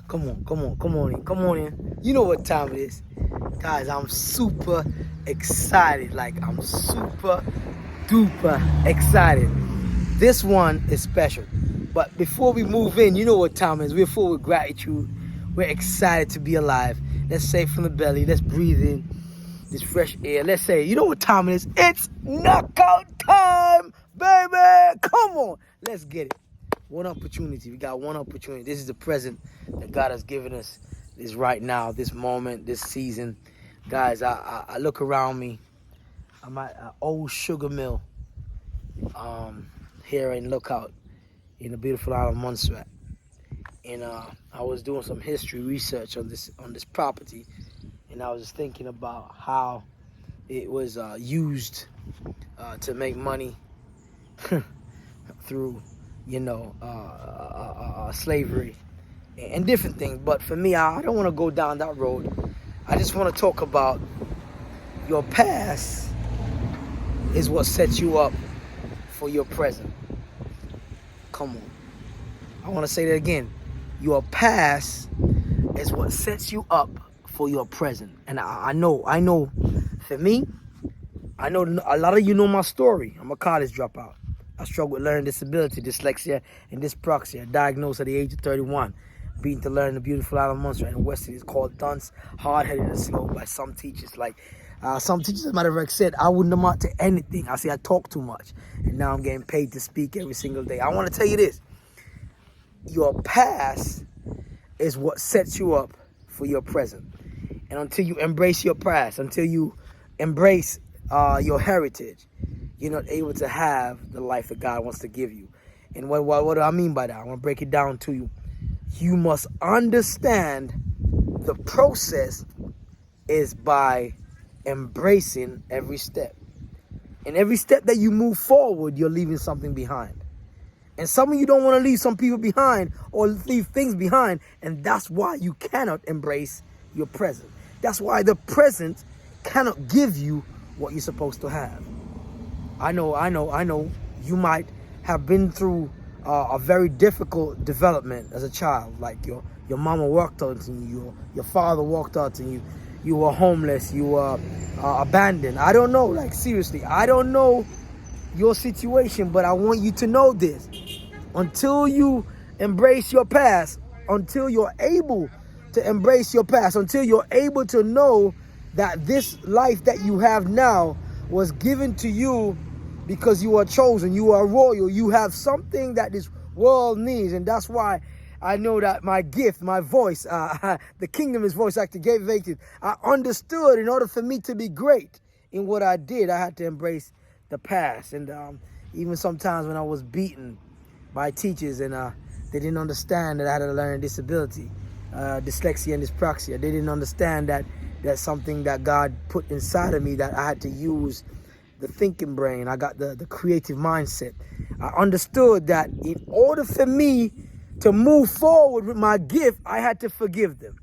Come on in. You know what time it is. Guys, I'm super excited. Like, I'm super duper excited. This one is special. But before we move in, you know what time it is. We're full with gratitude. We're excited to be alive. Let's say from the belly. Let's breathe in this fresh air. Let's say, you know what time it is. It's knockout time, baby. Come on. Let's get it. One opportunity. We got one opportunity. This is the present that God has given us. This right now, this moment, this season. Guys, I look around me. I'm at an old sugar mill here in Lookout in the beautiful island of Montserrat. And I was doing some history research on this property, and I was just thinking about how it was used to make money through, slavery and different things. But for me, I don't want to go down that road. I just want to talk about your past is what sets you up for your present. Come on. I want to say that again. Your past is what sets you up for your present. And I know, for me, I know a lot of you know my story. I'm a college dropout. I struggle with learning disability, dyslexia, and dyspraxia, diagnosed at the age of 31. Being to learn the beautiful island of Montserrat in West Indies, called dunce, hard-headed and slow by some teachers. Like, some teachers, as a matter of fact, said I wouldn't amount to anything. I say I talk too much. And now I'm getting paid to speak every single day. I want to tell you this. Your past is what sets you up for your present. And until you embrace your past, until you embrace your heritage, you're not able to have the life that God wants to give you. And what do I mean by that? I want to break it down to you. You must understand the process is by embracing every step. And every step that you move forward, you're leaving something behind. And some of you don't want to leave some people behind or leave things behind. And that's why you cannot embrace your present. That's why the present cannot give you what you're supposed to have. I know. You might have been through a very difficult development as a child. Like your mama walked out on you, your father walked out on you, you were homeless, you were abandoned. I don't know, like seriously, I don't know your situation, but I want you to know this. Until you embrace your past, until you're able to embrace your past, until you're able to know that this life that you have now was given to you because you are chosen, you are royal, you have something that this world needs. And that's why I know that my gift, my voice, the kingdom is voice activated. I understood in order for me to be great in what I did, I had to embrace the past. And even sometimes when I was beaten by teachers and they didn't understand that I had a learning disability, dyslexia and dyspraxia, they didn't understand that that's something that God put inside of me, that I had to use the thinking brain. I got the creative mindset. I understood that in order for me to move forward with my gift, I had to forgive them.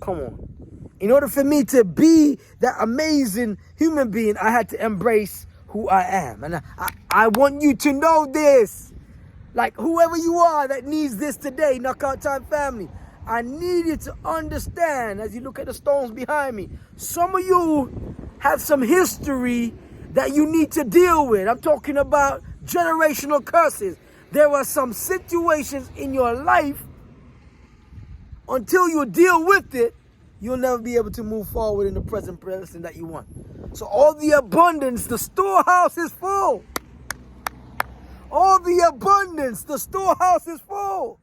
Come on. In order for me to be that amazing human being, I had to embrace who I am. And I want you to know this. Like, whoever you are that needs this today, Knockout Time family, I need you to understand, as you look at the stones behind me, some of you have some history that you need to deal with. I'm talking about generational curses. There are some situations in your life, until you deal with it, you'll never be able to move forward in the present person that you want. So all the abundance, the storehouse is full. All the abundance, the storehouse is full.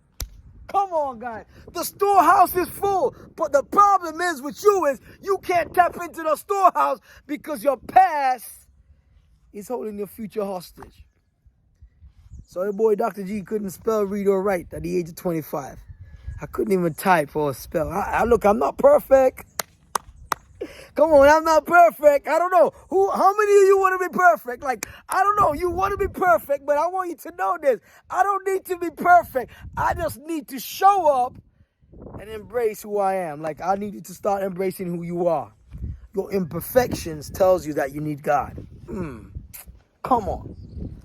Come on, guys. The storehouse is full. But the problem is with you is you can't tap into the storehouse because your past is holding your future hostage. So your boy Dr. G couldn't spell, read, or write at the age of 25. I couldn't even type or spell. Look, I'm not perfect. Come on, I'm not perfect. I don't know. How many of you want to be perfect? Like, I don't know. You want to be perfect, but I want you to know this. I don't need to be perfect. I just need to show up and embrace who I am. Like, I need you to start embracing who you are. Your imperfections tells you that you need God. Come on.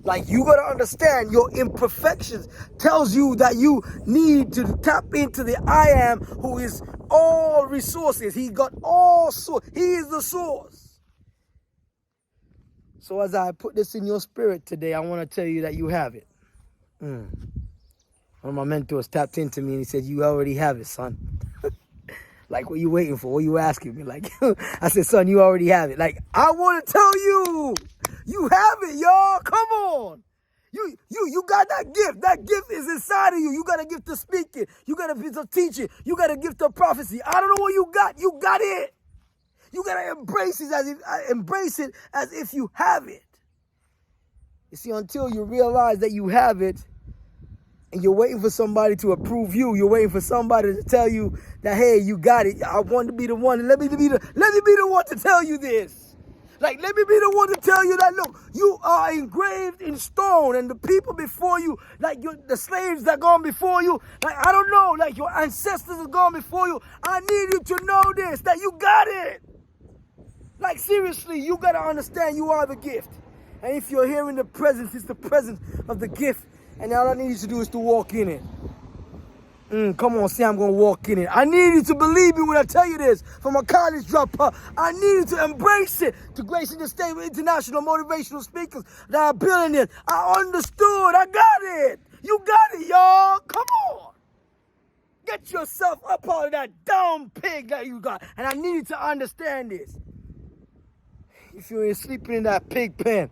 Like, you got to understand your imperfections tells you that you need to tap into the I am, who is all resources. He got all source. He is the source. So as I put this in your spirit today, I want to tell you that you have it. One of my mentors tapped into me and he said, you already have it, son. Like, what you waiting for? What you asking me? Like, I said, son, you already have it. Like, I want to tell you, you have it, y'all. Come on. You got that gift. That gift is inside of you. You got a gift of speaking. You got a gift of teaching. You got a gift of prophecy. I don't know what you got. You got it. You got to embrace it as if you have it. You see, until you realize that you have it, and you're waiting for somebody to approve you. You're waiting for somebody to tell you that, hey, you got it. I want to be the one. Let me be the one to tell you this. Like, let me be the one to tell you that, look, you are engraved in stone, and the people before you, like the slaves that gone before you, like, I don't know, like your ancestors have gone before you. I need you to know this, that you got it. Like, seriously, you got to understand you are the gift. And if you're here in the presence, it's the presence of the gift. And all I need you to do is to walk in it. Come on, say I'm going to walk in it. I need you to believe me when I tell you this. From a college dropout, I need you to embrace it. To grace in the state with international motivational speakers that are building it. I understood. I got it. You got it, y'all. Come on. Get yourself up out of that dumb pig that you got. And I need you to understand this. If you're sleeping in that pig pen,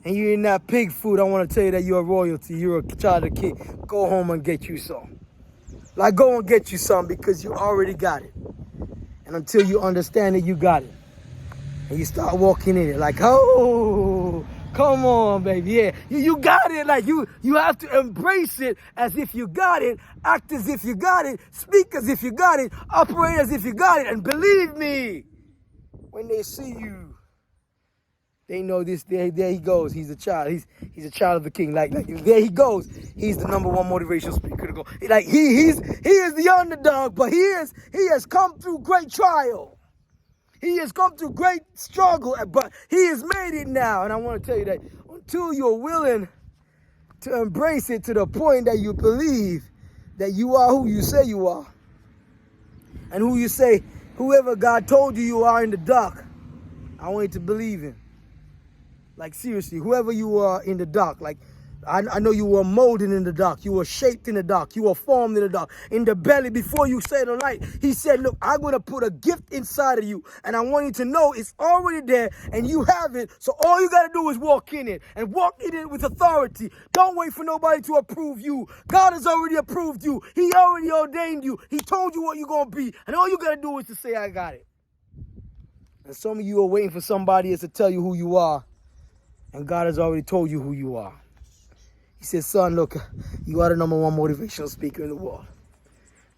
and you're in that pig food, I want to tell you that you're royalty. You're a child of the king. Go home and get you some. Like, go and get you some because you already got it. And until you understand it, you got it. And you start walking in it like, oh, come on, baby. Yeah, you got it. Like, you have to embrace it as if you got it. Act as if you got it. Speak as if you got it. Operate as if you got it. And believe me, when they see you, they know this. There he goes. He's a child. He's a child of the king. Like there he goes. He's the number one motivational speaker to go. Like he is the underdog, but he has come through great trial. He has come through great struggle, but he has made it now. And I want to tell you that until you're willing to embrace it to the point that you believe that you are who you say you are, and who you say, whoever God told you are in the dark, I want you to believe in. Like, seriously, whoever you are in the dark, like, I know you were molded in the dark. You were shaped in the dark. You were formed in the dark. In the belly, before you say the light, he said, look, I'm going to put a gift inside of you. And I want you to know it's already there and you have it. So all you got to do is walk in it and walk in it with authority. Don't wait for nobody to approve you. God has already approved you. He already ordained you. He told you what you're going to be. And all you got to do is to say, I got it. And some of you are waiting for somebody else to tell you who you are. And God has already told you who you are. He says, son, look, you are the number one motivational speaker in the world.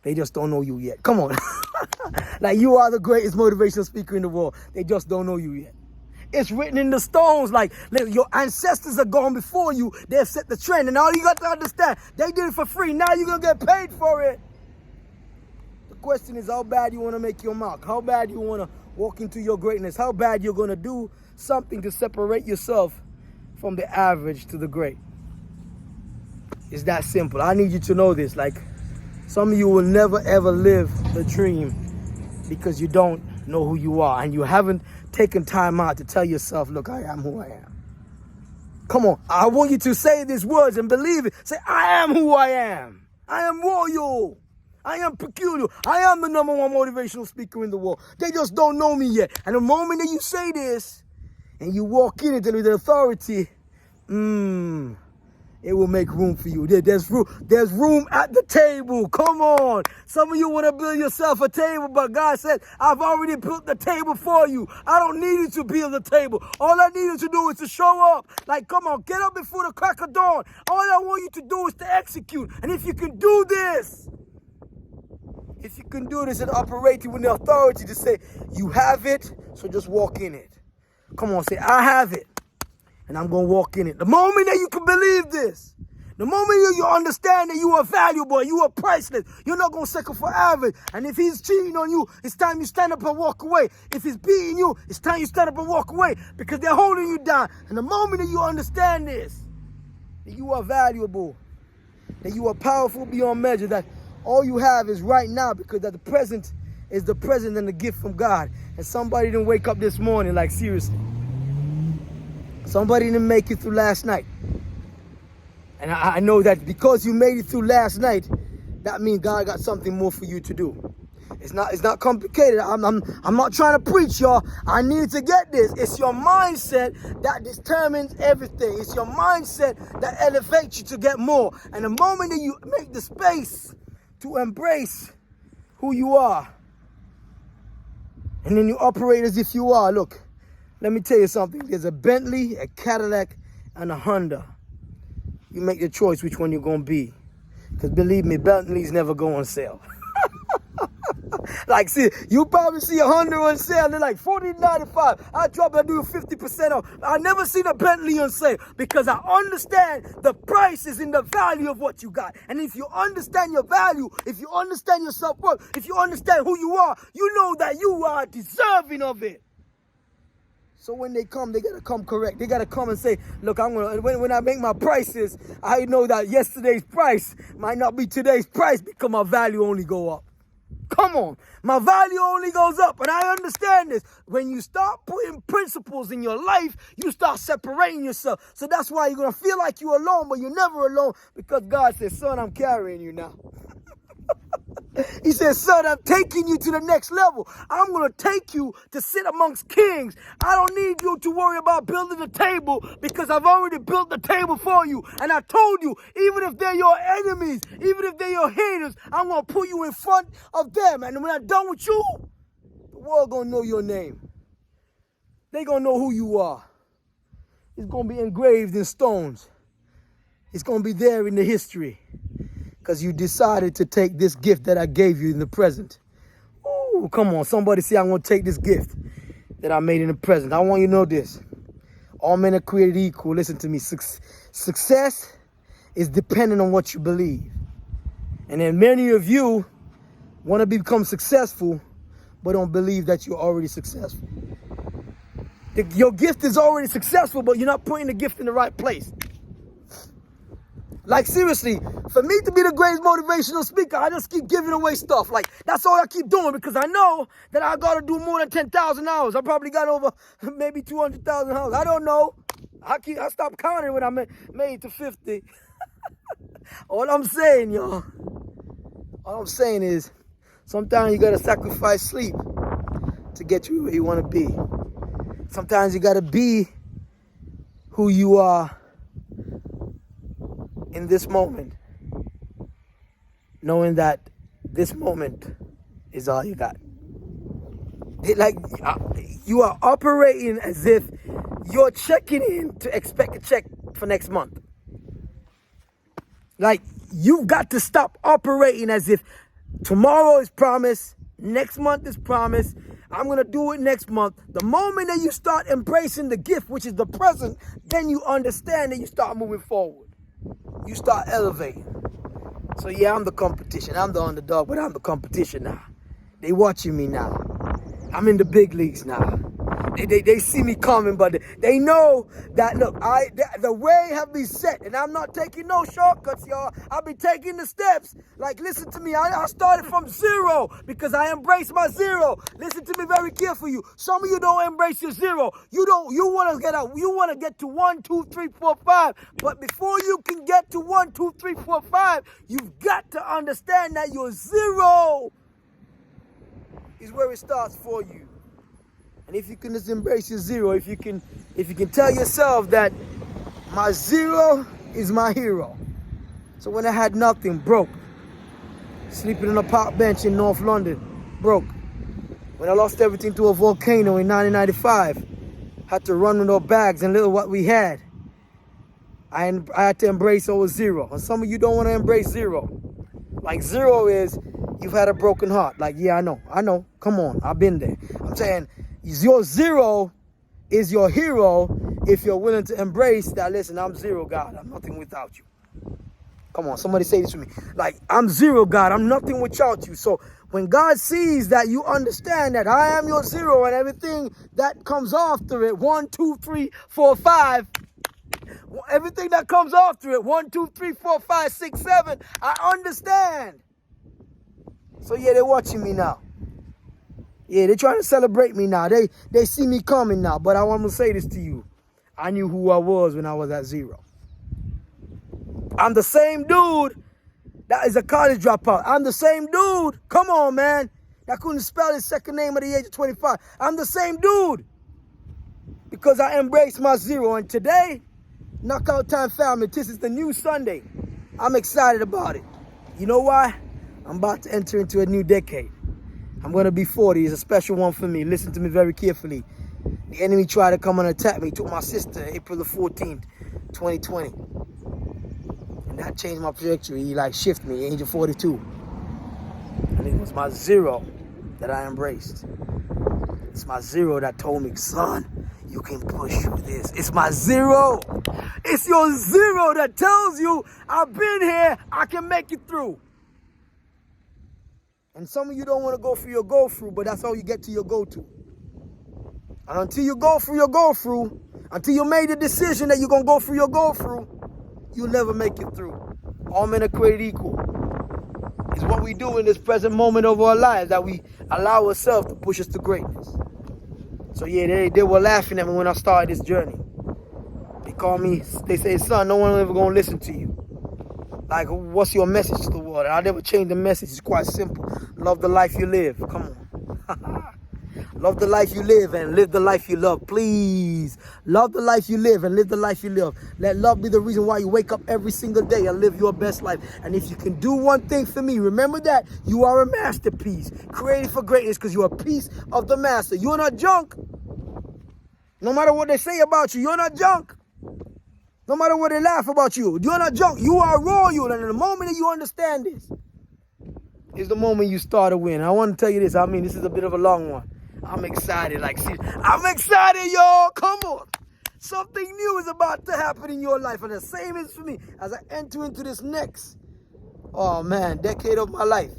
They just don't know you yet. Come on. Like, you are the greatest motivational speaker in the world. They just don't know you yet. It's written in the stones. Like, your ancestors are gone before you. They've set the trend. And all you got to understand, they did it for free. Now you're going to get paid for it. The question is how bad you want to make your mark. How bad you want to walk into your greatness. How bad you're going to do something to separate yourself from the average to the great. It's that simple. I need you to know this. Like, some of you will never ever live the dream because you don't know who you are and you haven't taken time out to tell yourself, look, I am who I am. Come on. I want you to say these words and believe it. Say, I am who I am. I am royal. I am peculiar. I am the number one motivational speaker in the world. They just don't know me yet. And the moment that you say this and you walk in it with authority, it will make room for you. There's room at the table. Come on. Some of you want to build yourself a table, but God said, I've already built the table for you. I don't need you to build the table. All I need you to do is to show up. Like, come on, get up before the crack of dawn. All I want you to do is to execute. And if you can do this, and operate with the authority to say, you have it, so just walk in it. Come on, say, I have it. And I'm going to walk in it. The moment that you can believe this, the moment you understand that you are valuable, you are priceless, you're not going to settle for average. And if he's cheating on you, it's time you stand up and walk away. If he's beating you, it's time you stand up and walk away because they're holding you down. And the moment that you understand this, that you are valuable, that you are powerful beyond measure, that all you have is right now, because that the present is the present and the gift from God. And somebody didn't wake up this morning, like seriously. Somebody didn't make it through last night. And I know that because you made it through last night, that means God got something more for you to do. It's not complicated. I'm not trying to preach, y'all. I need to get this. It's your mindset that determines everything. It's your mindset that elevates you to get more. And the moment that you make the space to embrace who you are, and then you operate as if you are. Look, let me tell you something. There's a Bentley, a Cadillac, and a Honda. You make the choice which one you're going to be. Because believe me, Bentley's never go on sale. Like, see, you probably see a Honda on sale. They're like $14.95. I drop it, I do 50% off. I never seen a Bentley on sale because I understand the price is in the value of what you got. And if you understand your value, if you understand your self-worth, if you understand who you are, you know that you are deserving of it. So when they come, they got to come correct. They got to come and say, look, when I make my prices, I know that yesterday's price might not be today's price because my value only go up. Come on. My value only goes up. And I understand this. When you start putting principles in your life, you start separating yourself. So that's why you're going to feel like you're alone, but you're never alone because God says, son, I'm carrying you now. He says, son, I'm taking you to the next level. I'm going to take you to sit amongst kings. I don't need you to worry about building a table because I've already built the table for you. And I told you, even if they're your enemies, even if they're your haters, I'm going to put you in front of them. And when I'm done with you, the world going to know your name. They're going to know who you are. It's going to be engraved in stones. It's going to be there in the history. Because you decided to take this gift that I gave you in the present. Oh, come on. Somebody say, I'm going to take this gift that I made in the present. I want you to know this. All men are created equal. Listen to me. Success is dependent on what you believe. And then many of you want to become successful, but don't believe that you're already successful. Your gift is already successful, but you're not putting the gift in the right place. Like, seriously, for me to be the greatest motivational speaker, I just keep giving away stuff. Like, that's all I keep doing because I know that I got to do more than 10,000 hours. I probably got over maybe 200,000 hours. I don't know. I stopped counting when I made to 50. All I'm saying, y'all, all I'm saying is sometimes you got to sacrifice sleep to get you where you want to be. Sometimes you got to be who you are in this moment, knowing that this moment is all you got. You are operating as if you're checking in to expect a check for next month. Like, you've got to stop operating as if tomorrow is promised, next month is promised, I'm going to do it next month. The moment that you start embracing the gift, which is the present, then you understand and you start moving forward. You start elevating. So yeah, I'm the competition. I'm the underdog, but I'm the competition now. They watching me now. I'm in the big leagues now. They see me coming, but they know that, look, the way have been set, and I'm not taking no shortcuts, y'all. I've been taking the steps. Like, listen to me. I started from zero because I embraced my zero. Listen to me very carefully. Some of you don't embrace your zero. You want to get to 1, 2, 3, 4, 5. But before you can get to 1, 2, 3, 4, 5, you've got to understand that your zero is where it starts for you. And if you can just embrace your zero, if you can tell yourself that my zero is my hero. So when I had nothing, broke. Sleeping on a park bench in North London, broke. When I lost everything to a volcano in 1995, had to run with no bags and little what we had. I had to embrace over zero. And some of you don't want to embrace zero. Like, zero is you've had a broken heart. Like, yeah, I know. Come on, I've been there. I'm saying, your zero is your hero if you're willing to embrace that. Listen, I'm zero, God. I'm nothing without you. Come on, somebody say this to me. Like, I'm zero, God. I'm nothing without you. So when God sees that you understand that I am your zero and everything that comes after it, 1, 2, 3, 4, 5. Everything that comes after it, 1, 2, 3, 4, 5, 6, 7, I understand. So yeah, they're watching me now. Yeah, they're trying to celebrate me now. They see me coming now. But I want to say this to you. I knew who I was when I was at 0. I'm the same dude that is a college dropout. I'm the same dude, come on, man, that couldn't spell his second name at the age of 25. I'm the same dude because I embraced my 0. And today, Knockout Time family, this is the new Sunday. I'm excited about it. You know why? I'm about to enter into a new decade. I'm going to be 40. It's a special one for me. Listen to me very carefully. The enemy tried to come and attack me. Took my sister April the 14th, 2020. And that changed my trajectory. He like shifted me, age of 42. And it was my 0 that I embraced. It's my 0 that told me, son, you can push through this. It's my 0. It's your 0 that tells you, I've been here, I can make it through. And some of you don't want to go through your go-through, but that's how you get to your go-to. And until you go through your go-through, until you made the decision that you're going to go through your go-through, you'll never make it through. All men are created equal. It's what we do in this present moment of our lives that we allow ourselves to push us to greatness. So yeah, they were laughing at me when I started this journey. They call me, they say, son, no one ever going to listen to you. Like, what's your message to the world? I never change the message. It's quite simple. Love the life you live. Come on. Love the life you live and live the life you love. Please. Love the life you live and live the life you live. Let love be the reason why you wake up every single day and live your best life. And if you can do one thing for me, remember that you are a masterpiece. Created for greatness because you're a piece of the master. You're not junk. No matter what they say about you, you're not junk. No matter what they laugh about you, you're not junk. You are royal. And in the moment that you understand this, is the moment you start to win. I want to tell you this. I mean, this is a bit of a long one. I'm excited. I'm excited, y'all. Come on. Something new is about to happen in your life. And the same is for me as I enter into this next, oh man, decade of my life.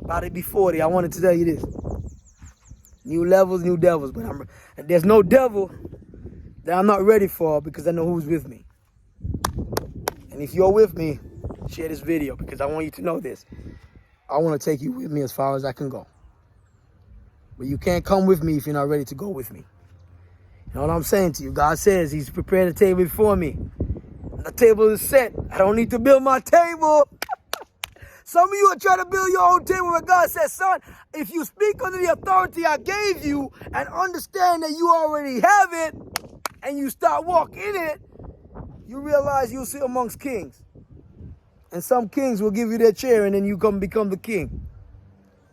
About to be 40. I wanted to tell you this. New levels, new devils. But there's no devil that I'm not ready for because I know who's with me. And if you're with me, share this video because I want you to know this. I want to take you with me as far as I can go. But you can't come with me if you're not ready to go with me. You know what I'm saying to you? God says he's prepared a table before me. The table is set. I don't need to build my table. Some of you are trying to build your own table where God says, son, if you speak under the authority I gave you and understand that you already have it and you start walking in it, you realize you'll sit amongst kings. And some kings will give you their chair and then you become the king.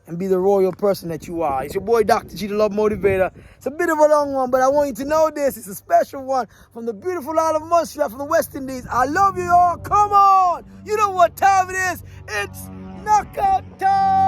And be the royal person that you are. It's your boy, Dr. G, the Love Motivator. It's a bit of a long one, but I want you to know this. It's a special one from the beautiful Isle of Montreal, from the West Indies. I love you all. Come on. You know what time it is. It's knockout time.